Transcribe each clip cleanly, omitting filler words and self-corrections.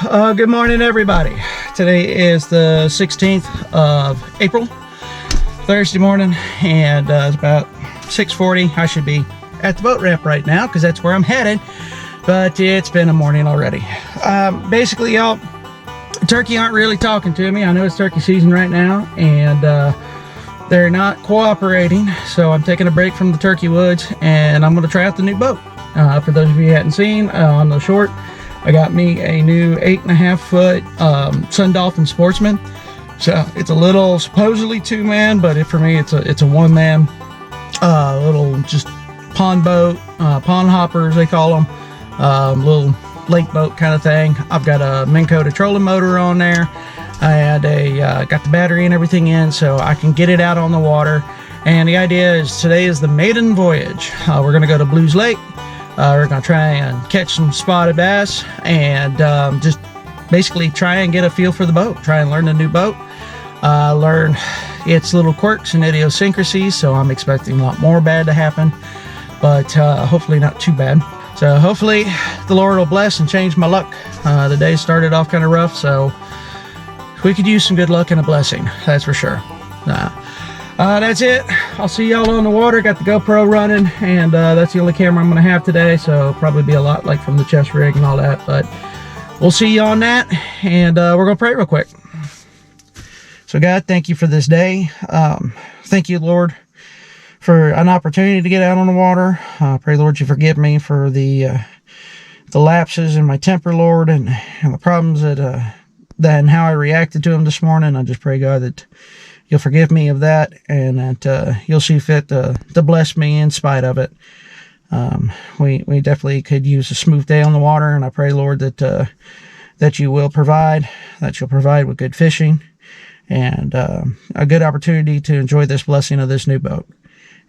Good morning, everybody. Today is the 16th of April, Thursday morning, and it's about 6:40. I should be at the boat ramp right now because that's where I'm headed, but it's been a morning already. Basically, y'all, turkey aren't really talking to me. I know it's turkey season right now, and they're not cooperating, so I'm taking a break from the turkey woods, and I'm going to try out the new boat. For those of you who hadn't seen, on the short, I got me a new 8.5 foot Sundolphin Sportsman. So it's a little supposedly 2-man, but for me it's a 1-man little just pond boat, pond hoppers they call them, little lake boat kind of thing. I've got a Minn Kota trolling motor on there. I had got the battery and everything in, so I can get it out on the water. And the idea is today is the maiden voyage. We're gonna go to Belews Lake. We're gonna try and catch some spotted bass and just basically try and get a feel for the boat, try and learn the new boat, learn its little quirks and idiosyncrasies. So I'm expecting a lot more bad to happen, but hopefully not too bad. So hopefully the Lord will bless and change my luck. The day started off kind of rough, so we could use some good luck and a blessing, that's for sure. That's it. I'll see y'all on the water. Got the GoPro running, and that's the only camera I'm going to have today, so it'll probably be a lot like from the chest rig and all that, but we'll see you on that, and we're going to pray real quick. So God, thank you for this day. Thank you, Lord, for an opportunity to get out on the water. Pray, Lord, you forgive me for the lapses in my temper, Lord, and the problems that and how I reacted to them this morning. I just pray, God, that you'll forgive me of that, and that you'll see fit to bless me in spite of it. We definitely could use a smooth day on the water, and I pray, Lord, that you will provide, that you'll provide with good fishing, and a good opportunity to enjoy this blessing of this new boat.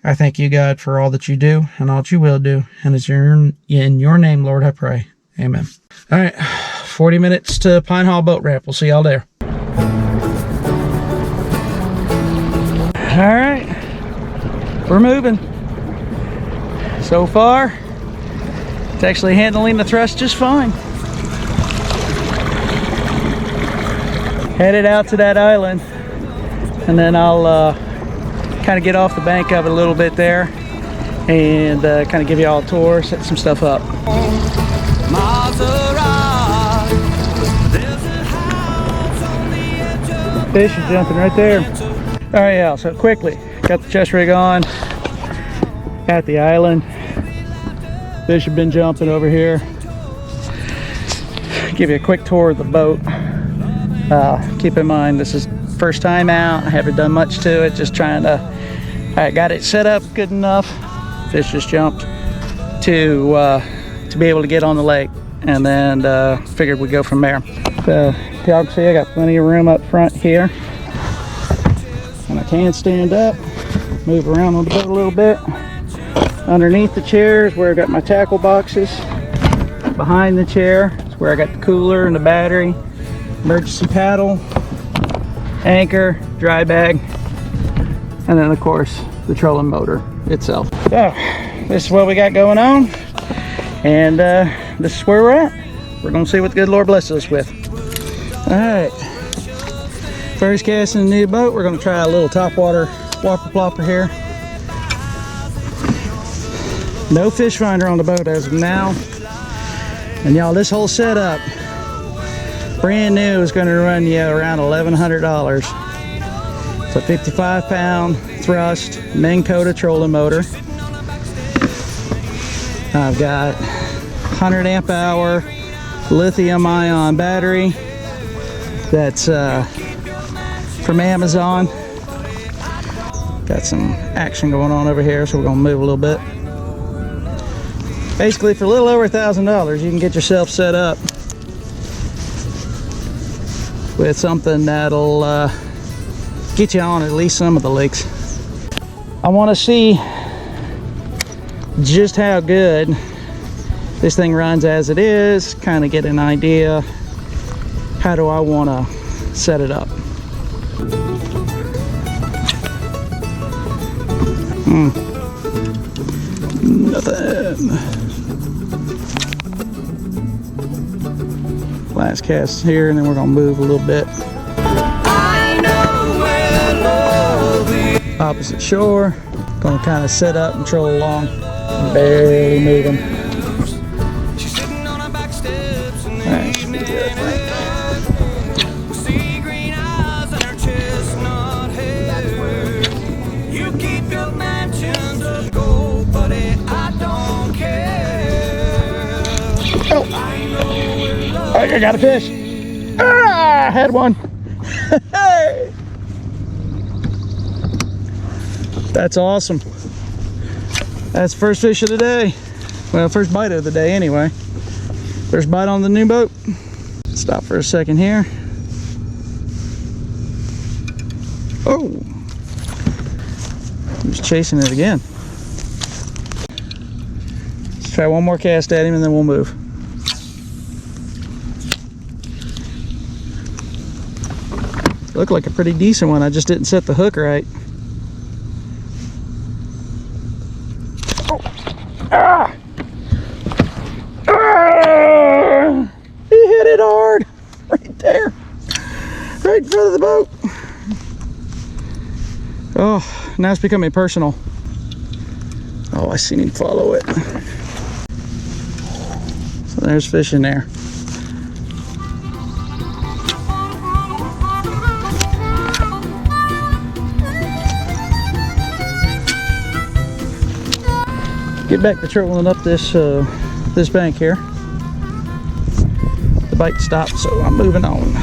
I thank you, God, for all that you do and all that you will do, and it's in your name, Lord, I pray. Amen. All right, 40 minutes to Pine Hall Boat Ramp. We'll see y'all there. All right, we're moving. So far, it's actually handling the thrust just fine. Headed out to that island, and then I'll kind of get off the bank of it a little bit there, and kind of give you all a tour, set some stuff up. Fish is jumping right there. All right, y'all, so quickly, got the chest rig on at the island. Fish have been jumping over here. Give you a quick tour of the boat. Keep in mind, this is first time out. I haven't done much to it, just trying to, I got it set up good enough. Fish just jumped to be able to get on the lake, and then figured we'd go from there. So, y'all can see I got plenty of room up front here. And I can stand up, move around on the boat a little bit. Underneath the chair is where I got my tackle boxes. Behind the chair is where I got the cooler and the battery, emergency paddle, anchor, dry bag, and then of course the trolling motor itself. So this is what we got going on, and this is where we're at. We're gonna see what the good Lord blesses us with. All right. First cast in the new boat, we're going to try a little topwater whopper plopper here. No fish finder on the boat as of now. And y'all, this whole setup, brand new, is going to run you around $1,100. It's a 55-pound thrust Minn Kota trolling motor. I've got 100 amp hour lithium ion battery. That's from Amazon. Got some action going on over here, so we're gonna move a little bit. Basically, for a little over $1,000, you can get yourself set up with something that'll get you on at least some of the lakes. I want to see just how good this thing runs as it is, kind of get an idea how do I want to set it up. Nothing. Last cast here, and then we're gonna move a little bit. Opposite shore. Gonna kind of set up and troll along. Barely moving. Alright, should be good, I think. Oh, I got a fish. Ah, I had one. Hey. That's awesome. That's the first fish of the day. Well, first bite of the day anyway. First bite on the new boat. Stop for a second here. Oh, he's chasing it again. Let's try one more cast at him and then we'll move. Looked like a pretty decent one. I just didn't set the hook right. Oh. Ah! Ah! He hit it hard. Right there. Right in front of the boat. Oh, now it's becoming personal. Oh, I seen him follow it. So there's fish in there. Get back to trolling up this this bank here. The bite stopped, so I'm moving on.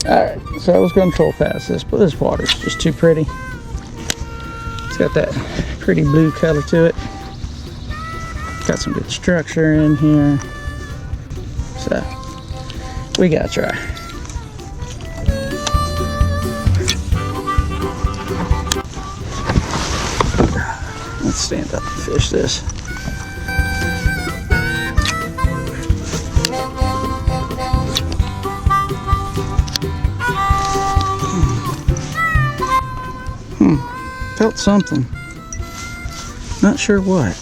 Alright, so I was going to troll past this, but this water's just too pretty. It's got that pretty blue color to it. Got some good structure in here. So we gotta try. Let's stand up and fish this. Felt something. Not sure what.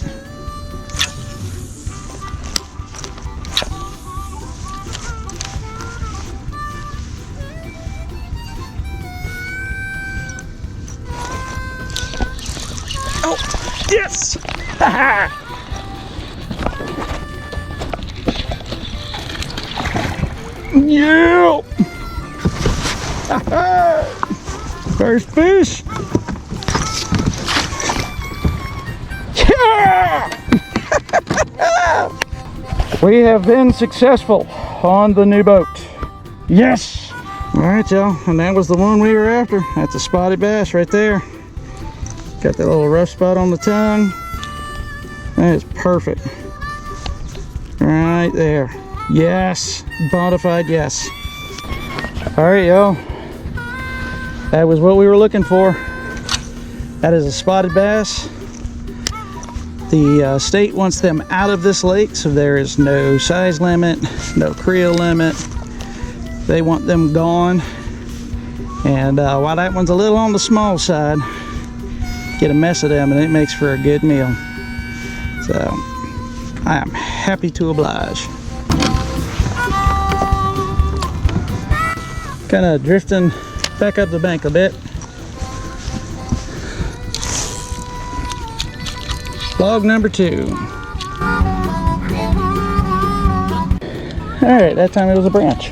Oh, yes! Yeah! First fish! Yeah! We have been successful on the new boat. Yes! Alright, y'all, and that was the one we were after. That's a spotted bass right there. Got that little rough spot on the tongue. That is perfect. Right there. Yes. Bonafide yes. Alright, y'all. That was what we were looking for. That is a spotted bass. The state wants them out of this lake, so there is no size limit, no creel limit. They want them gone. And while that one's a little on the small side, get a mess of them and it makes for a good meal. So I am happy to oblige. Kind of drifting back up the bank a bit. Log number 2. Alright, that time it was a branch.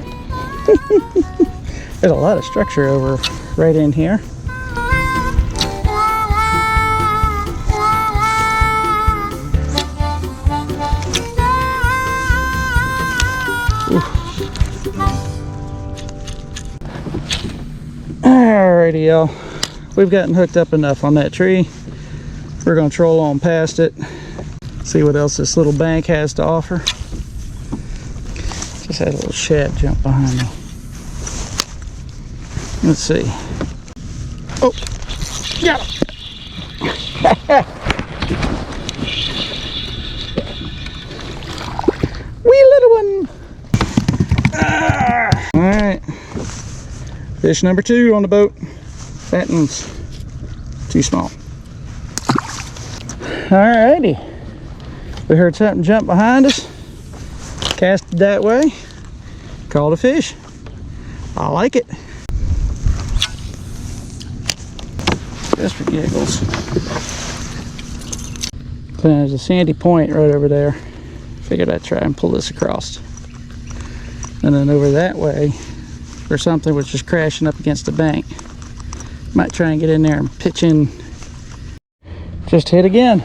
There's a lot of structure over right in here. Alrighty, y'all. We've gotten hooked up enough on that tree. We're going to troll on past it, see what else this little bank has to offer. Just had a little shad jump behind me. Let's see. Oh, got him. Wee little one. All right, fish number 2 on the boat. That one's too small. Alrighty. We heard something jump behind us. Cast it that way. Caught a fish. I like it. Just for giggles. There's a sandy point right over there. Figured I'd try and pull this across. And then over that way, there's something was just crashing up against the bank. Might try and get in there and pitch in. Just hit again.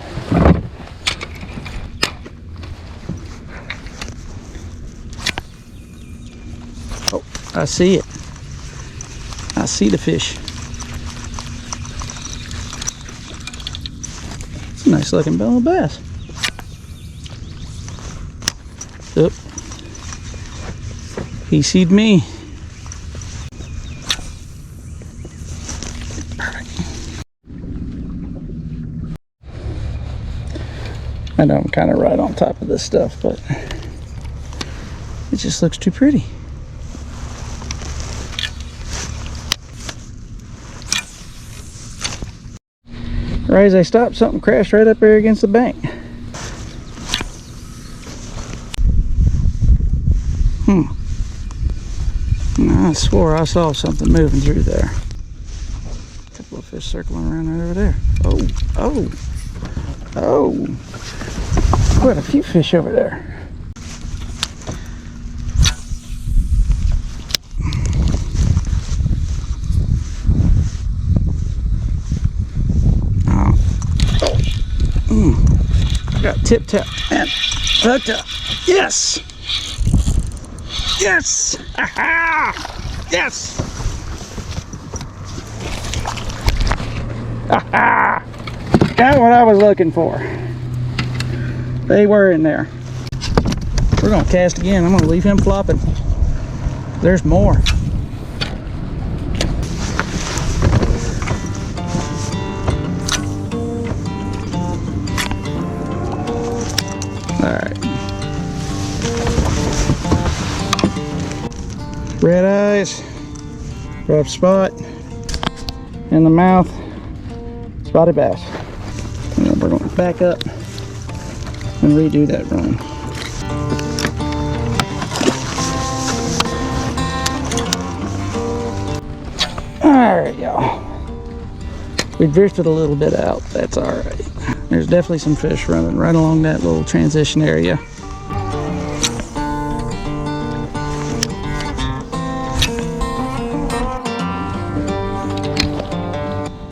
Oh, I see it. I see the fish. It's a nice looking bellow bass. Oop. He seed me. I know I'm kind of right on top of this stuff, but it just looks too pretty. Right as I stopped, something crashed right up there against the bank. I swore I saw something moving through there. A couple of fish circling around right over there. Oh. Quite a few fish over there. Got tip tap and hooked up. Yes! Yes! Aha! Yes! Aha! Got what I was looking for. They were in there. We're gonna cast again. I'm gonna leave him flopping. There's more. Alright. Red eyes, rough spot, in the mouth, spotted bass. And then we're going to back up and redo that run. Alright, y'all. We drifted a little bit out. That's alright. There's definitely some fish running right along that little transition area.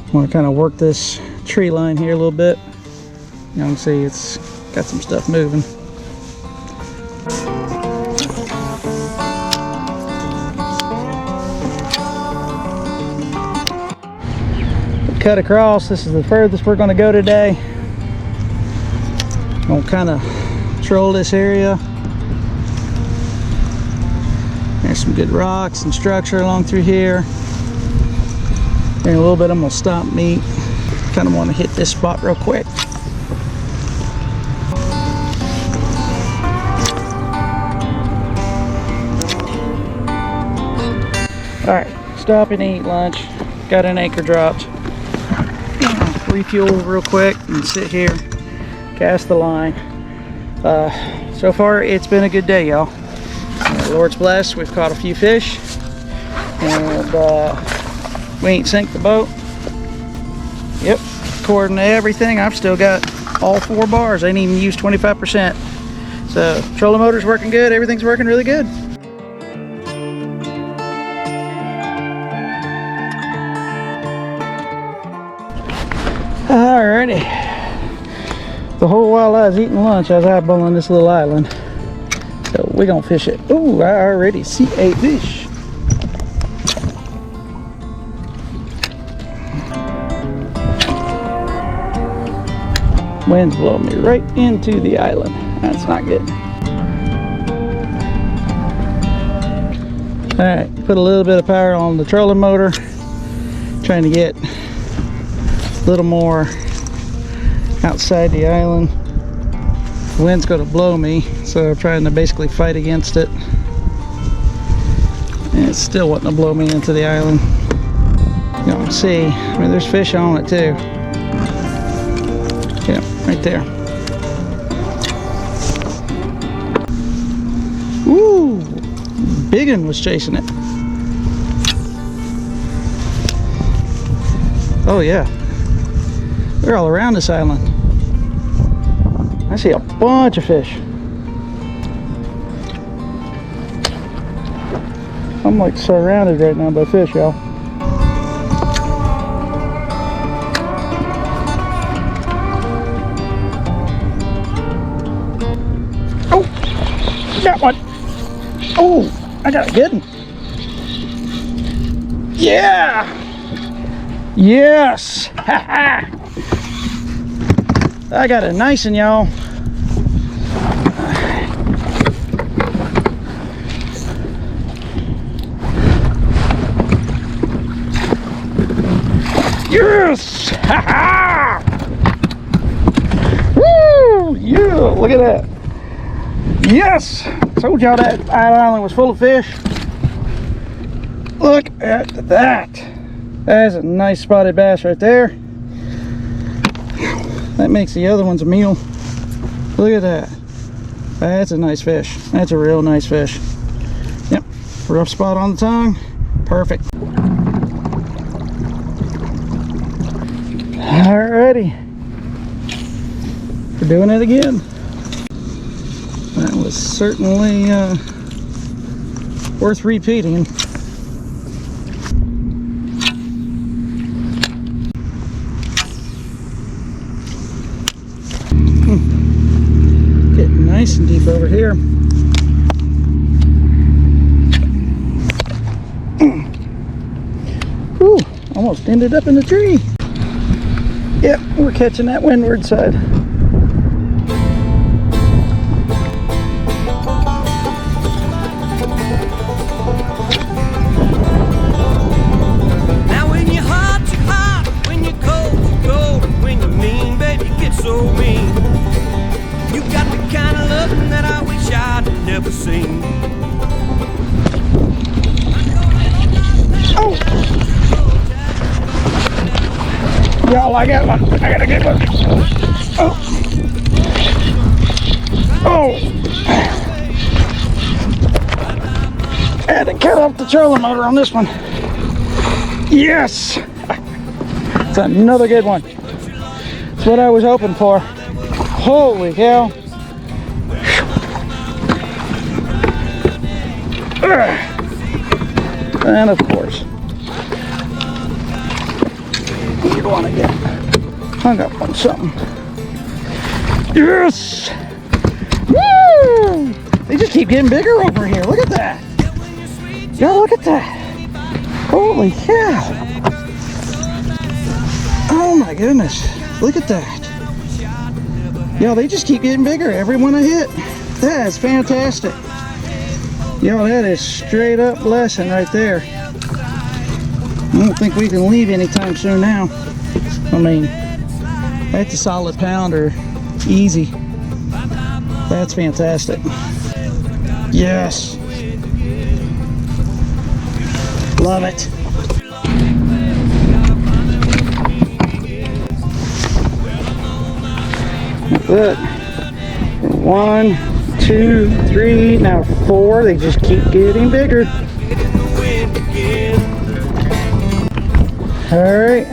I want to kind of work this tree line here a little bit. You can see it's got some stuff moving. Cut across. This is the furthest we're going to go today. Gonna kind of troll this area. There's some good rocks and structure along through here. In a little bit I'm gonna stop meet. Kind of want to hit this spot real quick. Alright, stop and eat lunch. Got an anchor dropped. Refuel real quick and sit here. Cast the line. So far it's been a good day, y'all. Lord's blessed, we've caught a few fish. And we ain't sink the boat. Yep, according to everything, I've still got all 4 bars. I ain't even used 25%. So, trolling motor's working good. Everything's working really good. Alrighty. The whole while I was eating lunch, I was eyeballing this little island. So, we're gonna fish it. Ooh, I already see a fish. Wind's blowing me right into the island. That's not good. Alright, put a little bit of power on the trolling motor. Trying to get a little more outside the island. The wind's going to blow me, so I'm trying to basically fight against it. And it's still wanting to blow me into the island. You don't see. I mean, there's fish on it too. Yeah, right there. Ooh, big one was chasing it. Oh yeah, they're all around this island. I see a bunch of fish. I'm like surrounded right now by fish, y'all. Oh, got one. Oh, I got a good one. Yeah. Yes. Ha ha. I got a nice one, y'all. Yes! Ha ha! Woo! Yeah! Look at that! Yes! Told y'all that island was full of fish. Look at that! That's a nice spotted bass right there. That makes the other ones a meal. Look at that. That's a nice fish. That's a real nice fish. Yep. Rough spot on the tongue. Perfect. Alrighty, we're doing it again. That was certainly worth repeating. Getting nice and deep over here. Ooh, almost ended up in the tree. Yep, we're catching that windward side. Now when you're hot, you're hot. When you're cold, you're cold. When you're mean, baby, you get so mean. You got the kind of loving that I wish I'd never seen. Oh! Y'all, I got one. I gotta get one. Oh. Oh. I had to cut off the trolling motor on this one. Yes. It's another good one. That's what I was hoping for. Holy cow. And of course, you want to get hung up on something. Yes! Woo! They just keep getting bigger over here. Look at that. Y'all, look at that. Holy cow. Oh my goodness. Look at that. Y'all, they just keep getting bigger. Every one I hit. That is fantastic. Y'all, that is straight up blessing right there. I don't think we can leave anytime soon now. I mean, that's a solid pounder, easy. That's fantastic. Yes. Love it. Look. 1, 2, 3, now 4. They just keep getting bigger. All right.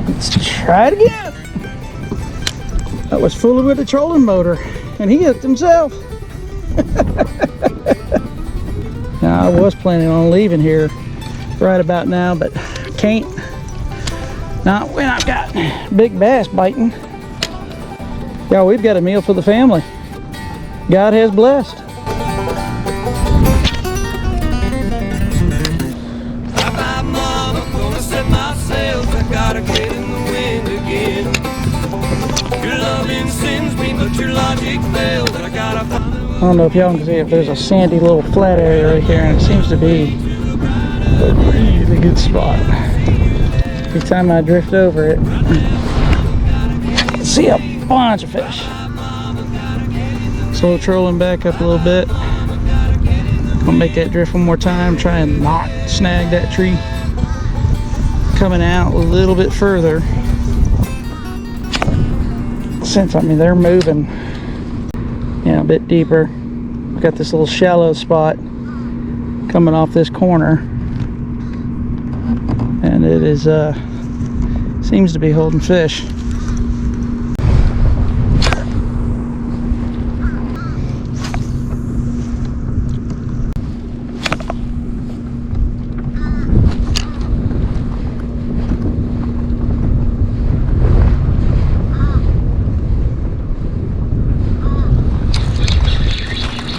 Let's try it again. That was full with a trolling motor, and he hooked himself. Now, I was planning on leaving here right about now, but can't. Not when I've got big bass biting. Y'all, we've got a meal for the family. God has blessed. Bye-bye, Mom, I'm gonna set my sails. I gotta get in the wind again. Your loving sends me, but your logic fails. I gotta find I don't know if y'all can see it, there's a sandy little flat area right here, and it seems to be a really good spot. Every time I drift over it, I see a bunch of fish. Slow trolling back up a little bit. I'll make that drift one more time, try and not snag that tree. coming out a little bit further. Since, I mean, they're moving, a bit deeper. We've got this little shallow spot coming off this corner, and it is seems to be holding fish.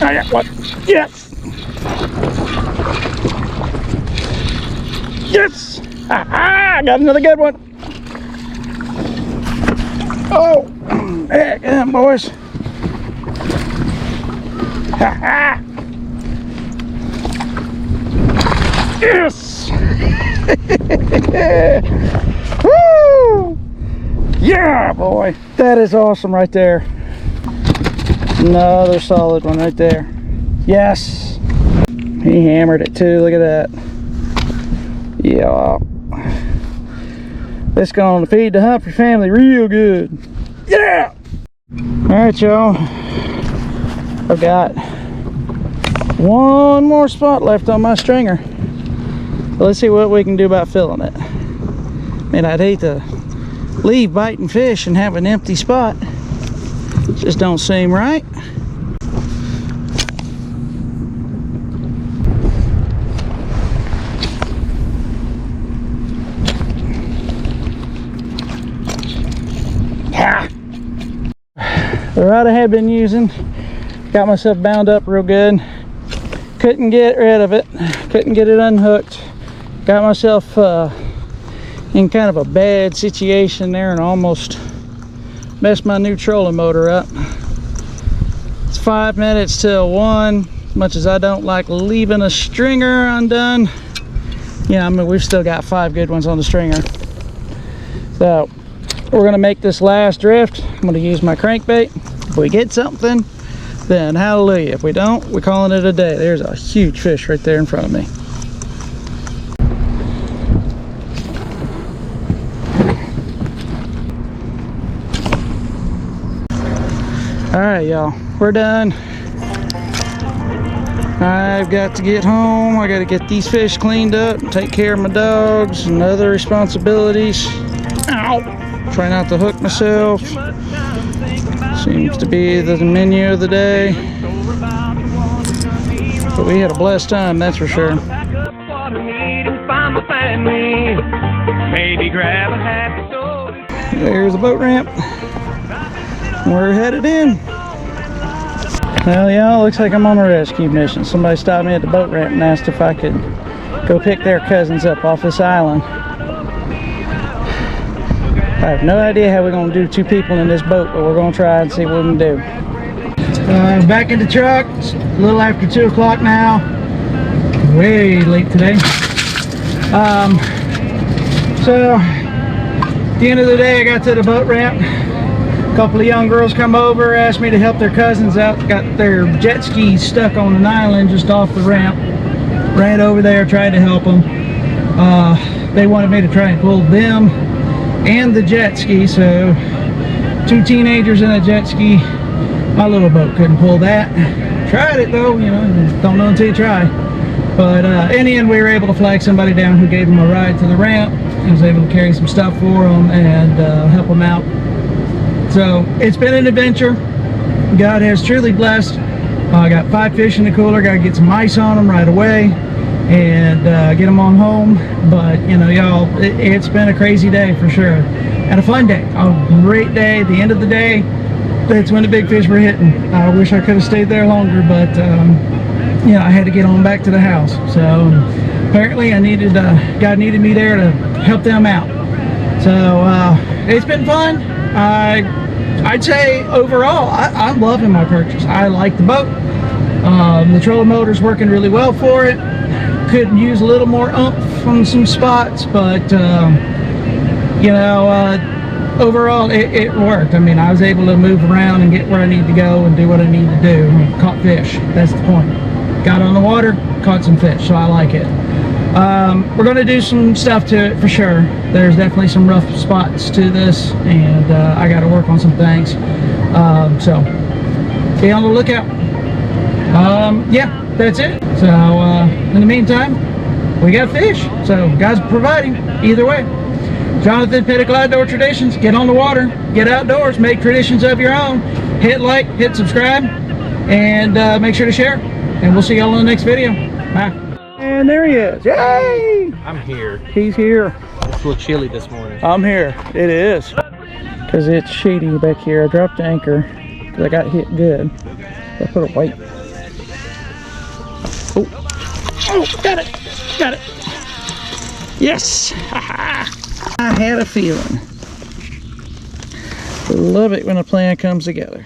I got one. Yes. Yes. I got another good one. Oh, heck, them boys. Yes. Woo. Yeah, boy. That is awesome right there. Another solid one right there. Yes. He hammered it too. Look at that. Yeah. This going to feed the Humphrey family real good. Yeah. Alright, y'all. I've got one more spot left on my stringer. Let's see what we can do about filling it. Man, I'd hate to leave biting fish and have an empty spot. Just don't seem right. The rod I had been using, got myself bound up real good. Couldn't get rid of it. Couldn't get it unhooked. Got myself in kind of a bad situation there and almost messed my new trolling motor up. It's 5 minutes till 1. As much as I don't like leaving a stringer undone, I mean, we've still got 5 good ones on the stringer. So we're gonna make this last drift. I'm gonna use my crankbait. If we get something, then hallelujah. If we don't, we're calling it a day. There's a huge fish right there in front of me. All right, y'all, we're done. I've got to get home. I got to get these fish cleaned up and take care of my dogs and other responsibilities. Ow! Try not to hook myself. Seems to be the menu of the day. But we had a blessed time, that's for sure. There's the boat ramp. We're headed in. Well, y'all, looks like I'm on a rescue mission. Somebody stopped me at the boat ramp and asked if I could go pick their cousins up off this island. I have no idea how we're going to do 2 people in this boat, but we're going to try and see what we can do. Back in the truck. It's a little after 2 o'clock now. Way late today. So, at the end of the day, I got to the boat ramp. A couple of young girls come over, asked me to help their cousins out. Got their jet skis stuck on an island just off the ramp. Ran over there, tried to help them. They wanted me to try and pull them and the jet ski, so 2 teenagers in a jet ski. My little boat couldn't pull that. Tried it though, don't know until you try. But in the end, we were able to flag somebody down who gave them a ride to the ramp. I was able to carry some stuff for them and help them out. So it's been an adventure. God has truly blessed. I got 5 fish in the cooler. Got to get some ice on them right away and get them on home. But y'all, it's been a crazy day for sure, and a fun day, a great day. At the end of the day, that's when the big fish were hitting. I wish I could have stayed there longer, but I had to get on back to the house. So apparently I needed God needed me there to help them out. So it's been fun. I'd say overall I'm loving my purchase. I like the boat. The trolling motor's working really well for it. Could use a little more oomph from some spots, but overall it worked. I mean, I was able to move around and get where I need to go and do what I need to do. Caught fish. That's the point. Got on the water, caught some fish, so I like it. We're going to do some stuff to it for sure. There's definitely some rough spots to this, and I got to work on some things. So be on the lookout. Yeah, that's it. So in the meantime, we got fish. So God's providing either way. Jonathan, Pinnacle Outdoor Traditions. Get on the water, get outdoors, make traditions of your own. Hit like, hit subscribe, and make sure to share. And we'll see y'all in the next video. Bye. And there he is. Yay! I'm here. He's here. It's a little chilly this morning. I'm here. It is. Because it's shady back here. I dropped the anchor because I got hit good. I put a weight. Oh, got it. Got it. Yes. I had a feeling. Love it when a plan comes together.